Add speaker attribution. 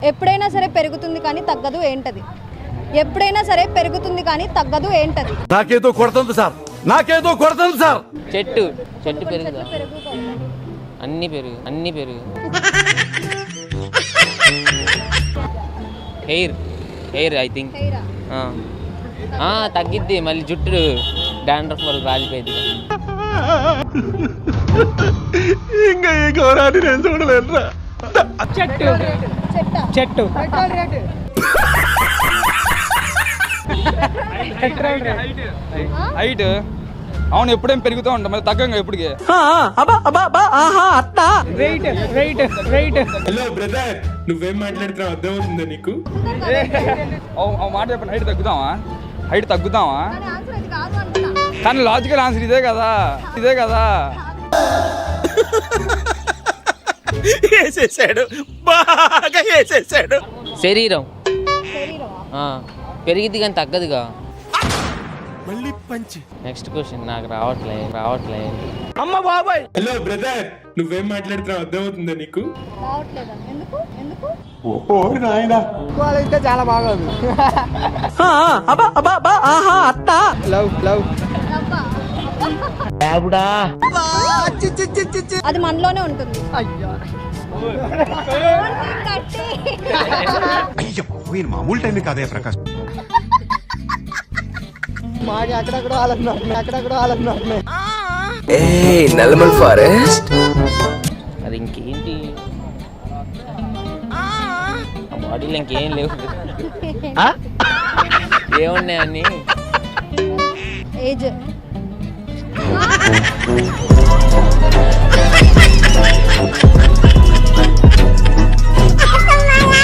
Speaker 1: ఎప్పుడైనా సరే పెరుగుతుంది కానీ తగ్గదు ఏంటది? ఎప్పుడైనా సరే పెరుగుతుంది కానీ తగ్గదు ఏంటది?
Speaker 2: నాకేదో కొడుతుంది సార్, నాకేదో కొడుతుంది సార్.
Speaker 3: చెట్టు చెట్టు పెరుగుదా? అన్ని పెరుగు హెయిర్ ఐ థింక్ తగ్గిద్ది. మళ్ళీ జుట్టు డాండ్రఫ్ వల్ల రాలిపోయింది.
Speaker 2: ఇంకా ఈ ఘోరాన్ని నేను చూడలేనురా.
Speaker 4: చెట్టు హైట్ అవును ఎప్పుడేం పెరుగుతూ ఉంటాం మరి తగ్గంగా ఎప్పటికి.
Speaker 5: హలో బ్రదర్, నువ్వేం మాట్లాడుతున్నావు అర్థమవుతుందా నీకు?
Speaker 4: మాట చెప్పండి. హైట్ తగ్గుతావా కానీ లాజికల్ ఆన్సర్ ఇదే కదా.
Speaker 2: వేసేసాడు, బాగా వేసేసాడు.
Speaker 3: శరీరం పెరిగిద్ది కానీ తగ్గదుగా.
Speaker 2: మళ్ళీ పంచి.
Speaker 3: నెక్స్ట్ క్వశ్చన్ నాకు రావట్లే.
Speaker 2: అమ్మ బాబాయ్.
Speaker 5: హలో బ్రదర్, నువ్వేం మాట్లాడుతున్నావు అర్థమవుతుందా నీకు?
Speaker 1: రావట్లేదా? ఎందుకు?
Speaker 4: చాలా బాగోదు.
Speaker 1: అది మనలోనే ఉంటుంది.
Speaker 6: అయ్యో మామూలు టైం కాదే ప్రకాష్.
Speaker 4: మాకు అక్కడక్కడ ఆలన్నాడు.
Speaker 7: నల్లమల్ ఫారెస్ట్.
Speaker 3: అది ఇంకేంటి బాడీలో ఇంకేం లేవు. ఏమున్నాయి అన్ని?
Speaker 1: ఏజ్.